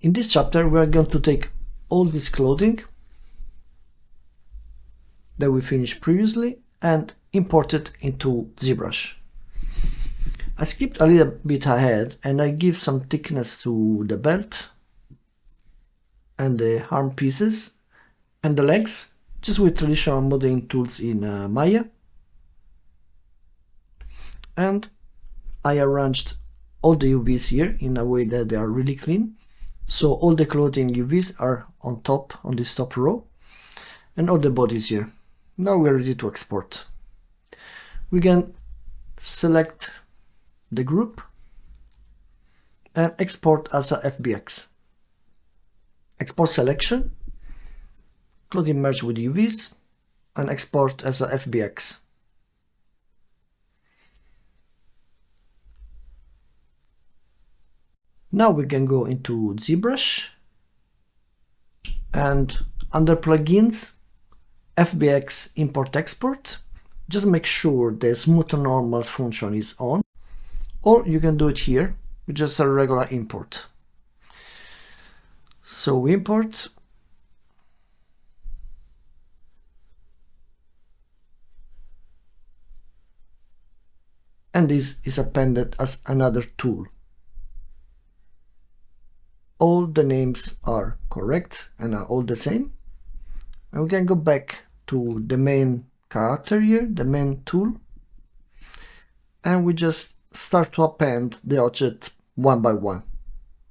In this chapter, we are going to take all this clothing that we finished previously and import it into ZBrush. I skipped a little bit ahead and I give some thickness to the belt and the arm pieces and the legs, just with traditional modeling tools in Maya. And I arranged all the UVs here in a way that they are really clean. So all the clothing UVs are on top, on this top row, and all the bodies here. Now we're ready to export. We can select the group and export as a FBX. Export selection, clothing merge with UVs, and export as a FBX. Now we can go into ZBrush and under plugins, FBX import export. Just make sure the smooth normal function is on, or you can do it here with just a regular import. So we import, and this is appended as another tool. All the names are correct and are all the same. And we can go back to the main character here, the main tool, and we just start to append the object one by one.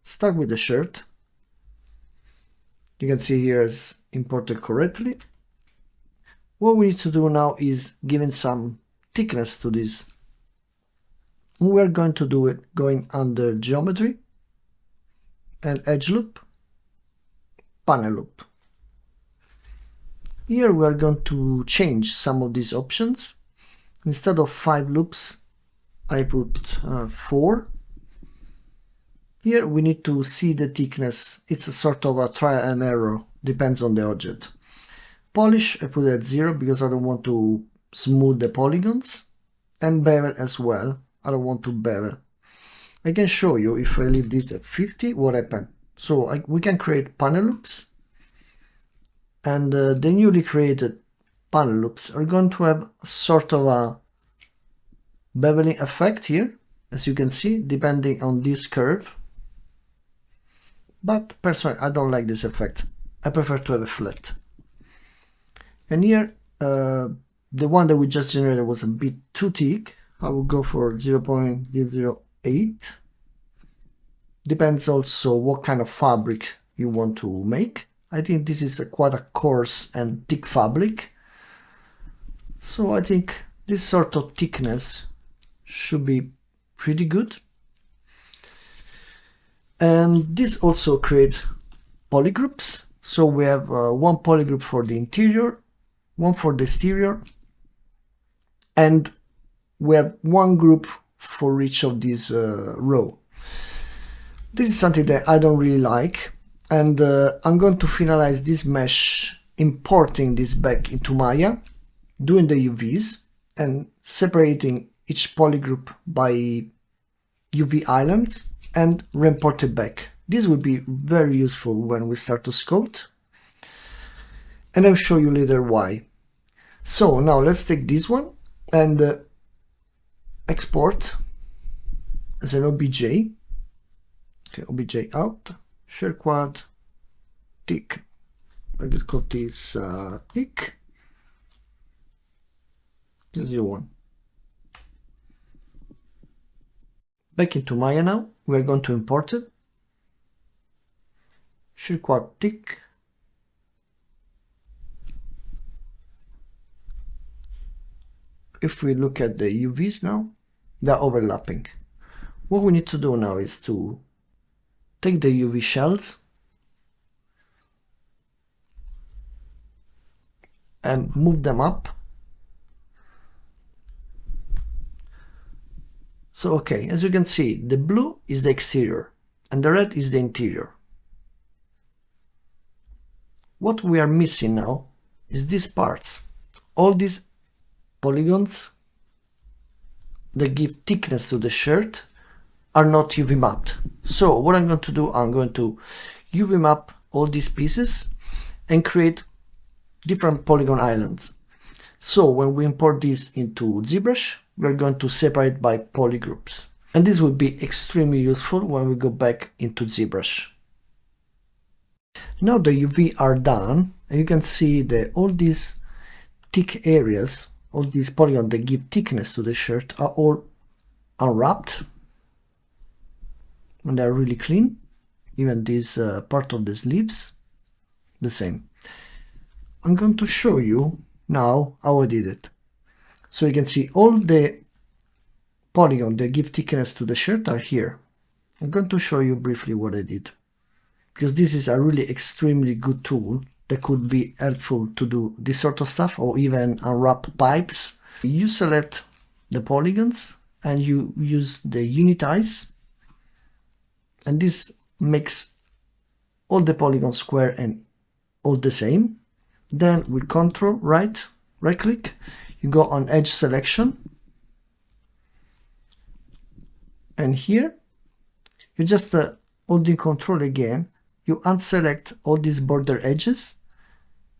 Start with the shirt. You can see here it's imported correctly. What we need to do now is giving some thickness to this. We are going to do it going under geometry and edge loop, panel loop. Here we are going to change some of these options. Instead of 5 loops, I put 4. Here we need to see the thickness. It's a sort of a trial and error, depends on the object. Polish, I put it at 0 because I don't want to smooth the polygons. And bevel as well, I don't want to bevel. I can show you if I leave this at 50 what happened. So we can create panel loops, and the newly created panel loops are going to have sort of a beveling effect here, as you can see, depending on this curve. But personally, I don't like this effect. I prefer to have a flat. And here, the one that we just generated was a bit too thick. I will go for 0.008. Depends also what kind of fabric you want to make. I think this is quite a coarse and thick fabric. So I think this sort of thickness should be pretty good. And this also creates polygroups. So we have one polygroup for the interior, one for the exterior, and we have one group for each of these row. This is something that I don't really like, and I'm going to finalize this mesh, importing this back into Maya, doing the UVs and separating each polygroup by UV islands and re-import it back. This will be very useful when we start to sculpt, and I'll show you later why. So now let's take this one and export as an OBJ. Okay, OBJ out, share quad, tick. I just call this tick 01. Back into Maya now, we're going to import it. Share quad tick. If we look at the UVs now, they're overlapping. What we need to do now is to take the UV shells and move them up. So okay, as you can see, the blue is the exterior and the red is the interior. What we are missing now is these parts. All these polygons that give thickness to the shirt are not UV mapped. So what I'm going to do, I'm going to UV map all these pieces and create different polygon islands. So when we import this into ZBrush, we're going to separate by polygroups. And this will be extremely useful when we go back into ZBrush. Now the UV are done, and you can see that all these thick areas, all these polygons that give thickness to the shirt, are all unwrapped. And they're really clean. Even this part of the sleeves, the same. I'm going to show you now how I did it. So you can see all the polygons that give thickness to the shirt are here. I'm going to show you briefly what I did, because this is a really extremely good tool that could be helpful to do this sort of stuff, or even unwrap pipes. You select the polygons and you use the unitize, and this makes all the polygons square and all the same. Then with Control right click, you go on edge selection, and here you just holding Control again, you unselect all these border edges,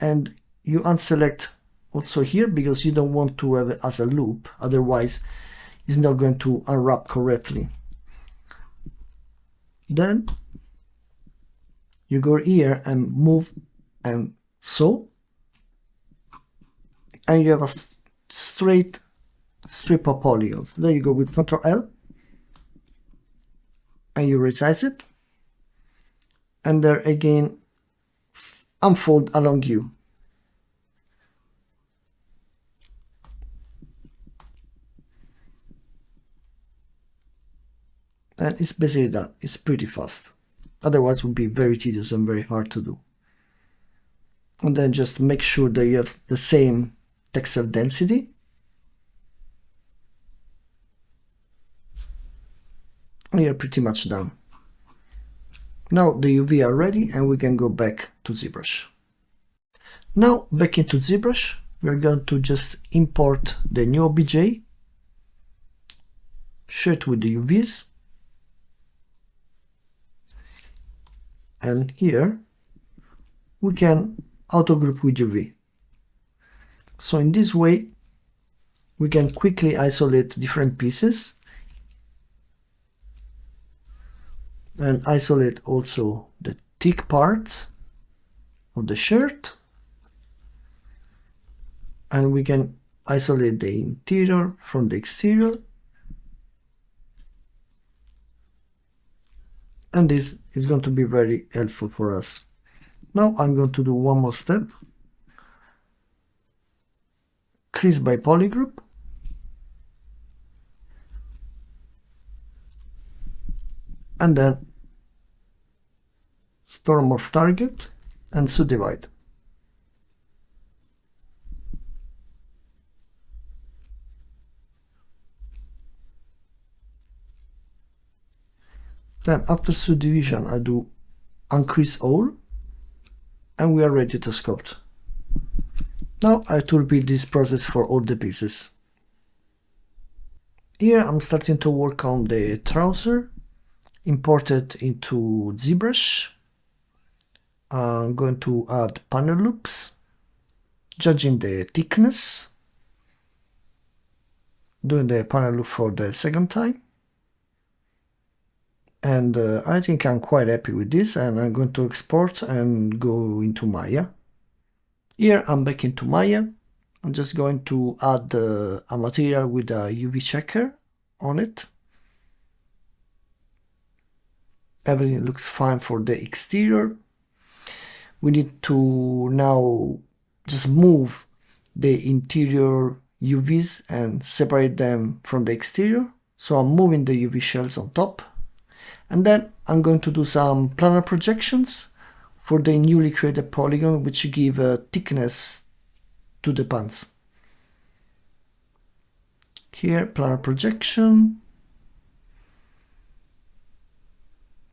and you unselect also here because you don't want to have it as a loop, otherwise it's not going to unwrap correctly. Then you go here and move and sew, and you have a straight strip of polygons. There you go with Ctrl L, and you resize it, and there again unfold along you. And it's basically done. It's pretty fast. Otherwise it would be very tedious and very hard to do. And then just make sure that you have the same textile density. And you're pretty much done. Now the UV are ready and we can go back to ZBrush. Now back into ZBrush, we're going to just import the new OBJ, share it with the UVs, and here we can auto group with UV. So in this way we can quickly isolate different pieces and isolate also the thick part of the shirt, and we can isolate the interior from the exterior, and this is going to be very helpful for us. Now I'm going to do one more step, crease by polygroup, and then store morph target and subdivide. Then after subdivision I do uncrease all, and we are ready to sculpt. Now I have to repeat this process for all the pieces. Here I'm starting to work on the trouser, import it into ZBrush. I'm going to add panel loops, judging the thickness, doing the panel loop for the second time. And I think I'm quite happy with this, and I'm going to export and go into Maya. Here I'm back into Maya. I'm just going to add a material with a UV checker on it. Everything looks fine for the exterior. We need to now just move the interior UVs and separate them from the exterior. So I'm moving the UV shells on top. And then I'm going to do some planar projections for the newly created polygon, which give a thickness to the pants. Here, planar projection,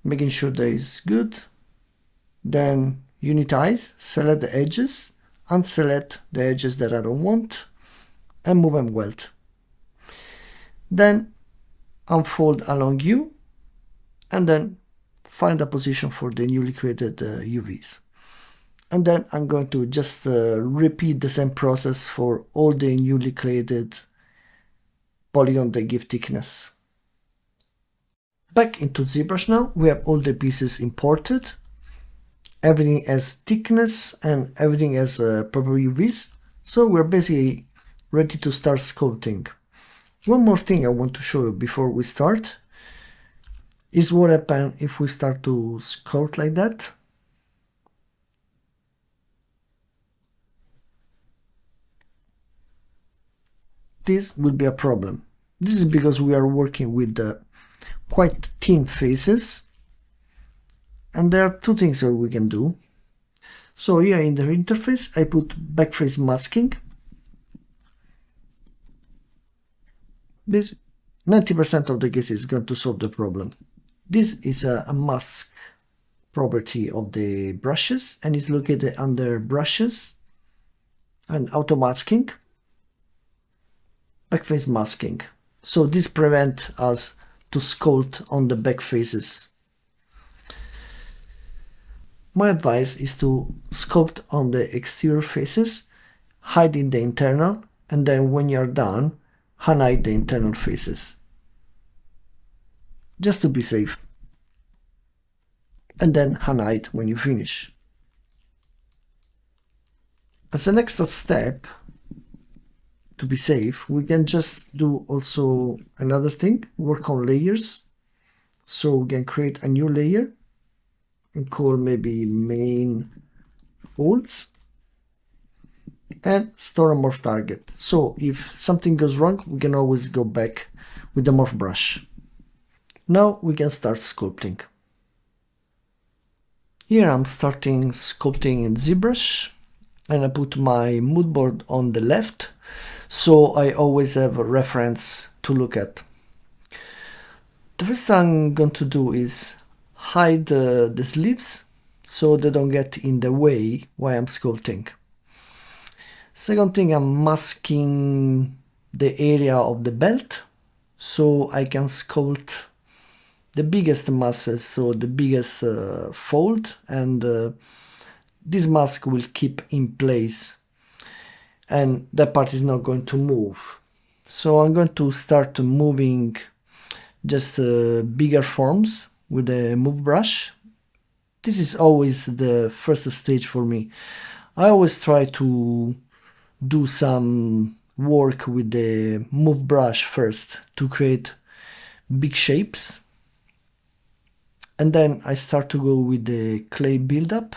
making sure that is good. Then unitize, select the edges, unselect the edges that I don't want, and move and weld. Then unfold along you and then find a position for the newly created UVs. And then I'm going to just repeat the same process for all the newly created polygon that give thickness. Back into ZBrush now, we have all the pieces imported. Everything has thickness and everything has proper UVs. So we're basically ready to start sculpting. One more thing I want to show you before we start is what happens if we start to sculpt like that. This will be a problem. This is because we are working with quite thin faces, and there are two things that we can do. So here in the interface I put backface masking. This 90% of the cases is going to solve the problem. This is a mask property of the brushes and is located under brushes and auto masking, backface masking. So this prevents us to sculpt on the back faces. My advice is to sculpt on the exterior faces, hiding the internal, and then when you're done, unhide the internal faces, just to be safe, and then unhide when you finish. As an extra step, to be safe, we can just do also another thing, work on layers. So we can create a new layer and call maybe main folds and store a morph target. So if something goes wrong, we can always go back with the morph brush. Now we can start sculpting. Here I'm starting sculpting in ZBrush, and I put my mood board on the left, so I always have a reference to look at. The first thing I'm going to do is hide the sleeves so they don't get in the way while I'm sculpting. Second thing, I'm masking the area of the belt so I can sculpt the biggest masses, so the biggest fold, and this mask will keep in place and that part is not going to move. So I'm going to start moving just bigger forms with a move brush. This is always the first stage for me. I always try to do some work with the move brush first to create big shapes, and then I start to go with the clay buildup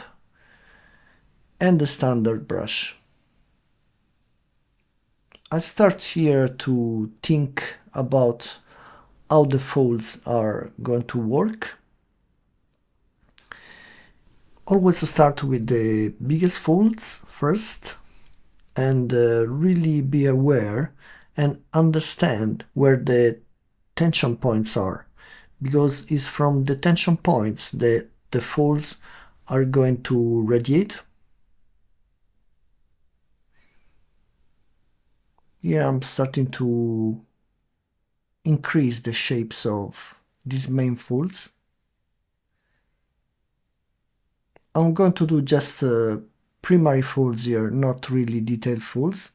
and the standard brush. I start here to think about how the folds are going to work. Always start with the biggest folds first and really be aware and understand where the tension points are, because it's from the tension points that the folds are going to radiate. Here I'm starting to increase the shapes of these main folds. I'm going to do just primary folds here, not really detailed folds,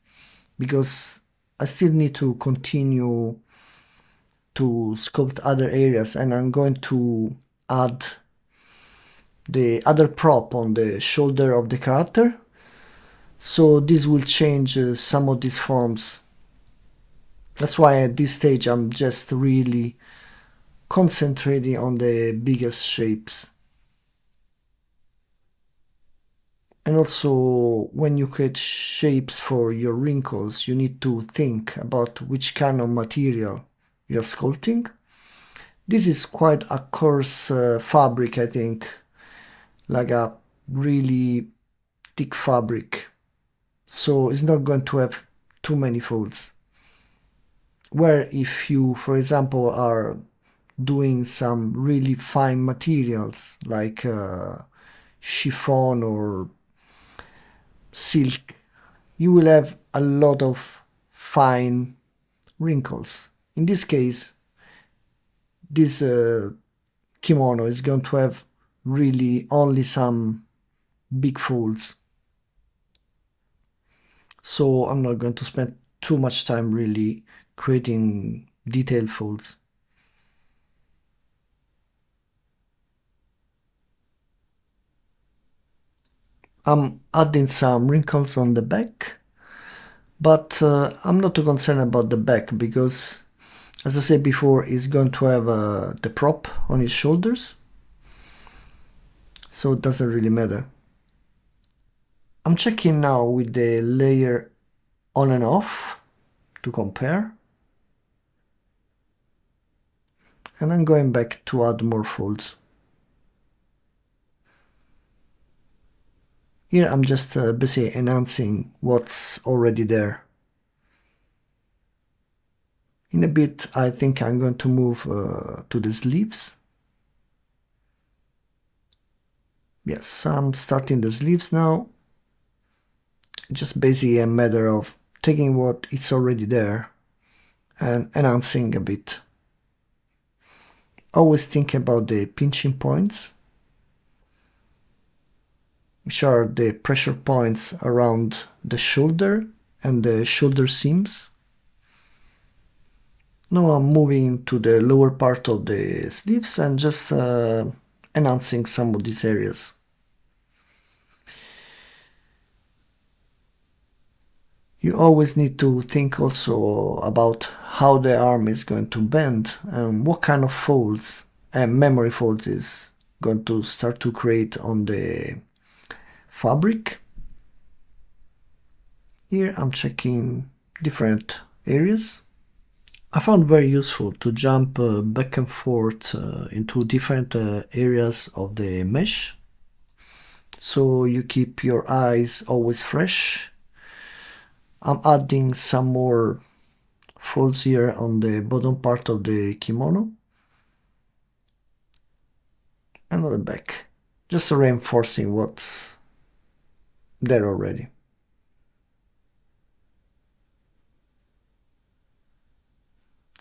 because I still need to continue to sculpt other areas, and I'm going to add the other prop on the shoulder of the character. So this will change some of these forms. That's why at this stage I'm just really concentrating on the biggest shapes. And also, when you create shapes for your wrinkles, you need to think about which kind of material you're sculpting. This is quite a coarse fabric, I think, like a really thick fabric. So it's not going to have too many folds. Where if you, for example, are doing some really fine materials like chiffon or silk, you will have a lot of fine wrinkles. In this case, this kimono is going to have really only some big folds. So I'm not going to spend too much time really creating detailed folds. I'm adding some wrinkles on the back, but I'm not too concerned about the back because, as I said before, he's going to have the prop on his shoulders, so it doesn't really matter. I'm checking now with the layer on and off to compare, and I'm going back to add more folds. Here I'm just basically enhancing what's already there. In a bit I think I'm going to move to the sleeves. Yes, I'm starting the sleeves now. Just basically a matter of taking what is already there and enhancing a bit. Always think about the pinching points, which are the pressure points around the shoulder and the shoulder seams. Now I'm moving to the lower part of the sleeves and just enhancing some of these areas. You always need to think also about how the arm is going to bend and what kind of folds and memory folds is going to start to create on the fabric. Here I'm checking different areas. I found very useful to jump back and forth into different areas of the mesh, so you keep your eyes always fresh. I'm adding some more folds here on the bottom part of the kimono and on the back, just reinforcing what's there already.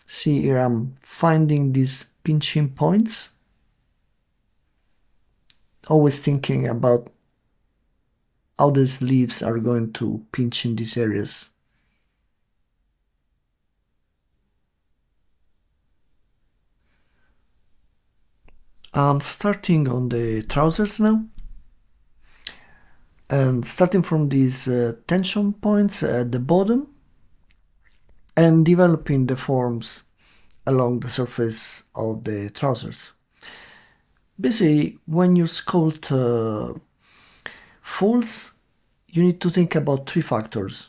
See here I'm finding these pinching points, always thinking about how the sleeves are going to pinch in these areas. I'm starting on the trousers now, and starting from these tension points at the bottom and developing the forms along the surface of the trousers. Basically, when you sculpt folds, you need to think about three factors.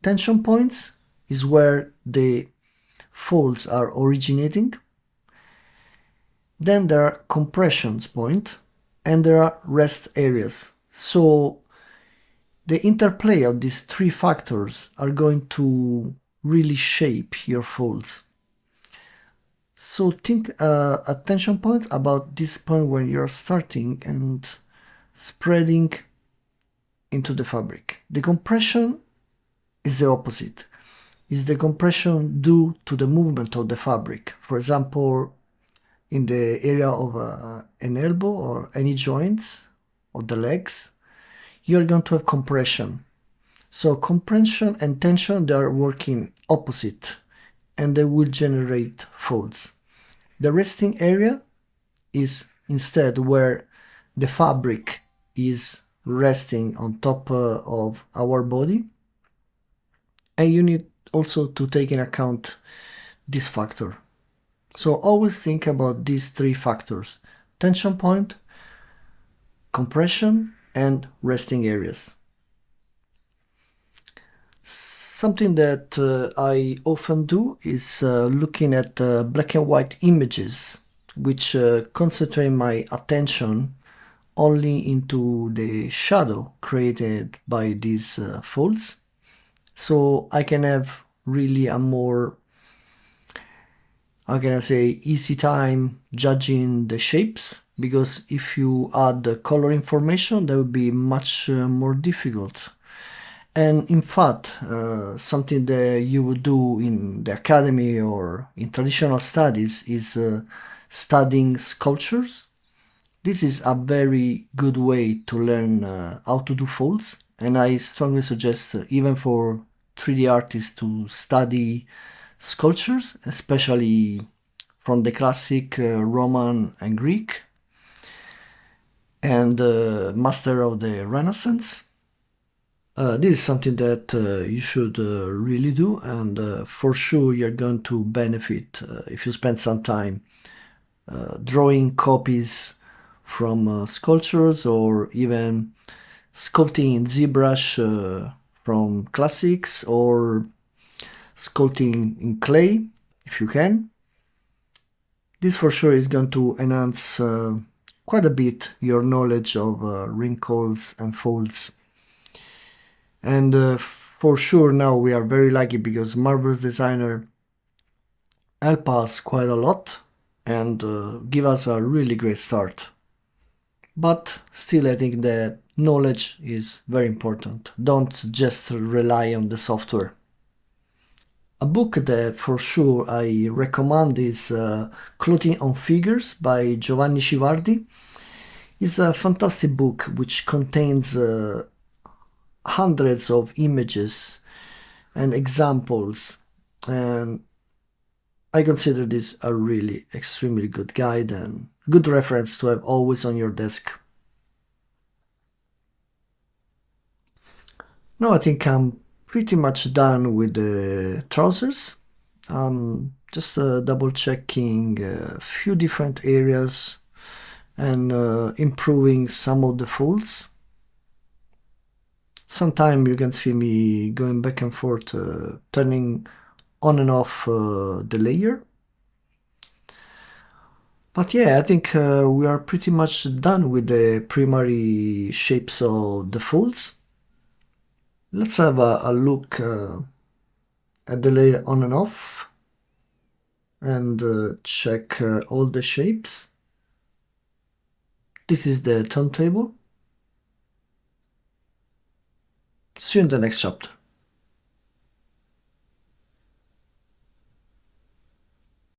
Tension points is where the folds are originating. Then there are compressions point and there are rest areas. So the interplay of these three factors are going to really shape your folds. So think at tension point about this point when you're starting and spreading into the fabric. The compression is the opposite. Is the compression due to the movement of the fabric? For example, in the area of an elbow or any joints of the legs, you're going to have compression. So compression and tension, they are working opposite and they will generate folds. The resting area is instead where the fabric is resting on top of our body, and you need also to take in account this factor. So always think about these three factors: tension point, compression, and resting areas. Something that I often do is looking at black and white images, which concentrate my attention only into the shadow created by these folds, so I can have really a more, how can I say, easy time judging the shapes, because if you add the color information, that would be much more difficult. And in fact, something that you would do in the academy or in traditional studies is studying sculptures, this is a very good way to learn how to do folds, and I strongly suggest even for 3D artists to study sculptures, especially from the classic Roman and Greek, and master of the Renaissance. This is something that you should really do, and for sure you're going to benefit if you spend some time drawing copies from sculptures, or even sculpting in ZBrush from classics, or sculpting in clay if you can. This for sure is going to enhance quite a bit your knowledge of wrinkles and folds. And for sure now we are very lucky because Marvelous Designer help us quite a lot and give us a really great start. But still, I think that knowledge is very important. Don't just rely on the software. A book that for sure I recommend is Clothing on Figures by Giovanni Civardi. It's a fantastic book which contains hundreds of images and examples, and I consider this a really extremely good guide and good reference to have always on your desk. Now I think I'm pretty much done with the trousers. Just double checking a few different areas and improving some of the folds. Sometimes you can see me going back and forth, turning on and off the layer. But yeah, I think we are pretty much done with the primary shapes of the folds. Let's have a look at the layer on and off and check all the shapes. This is the turntable. See you in the next chapter.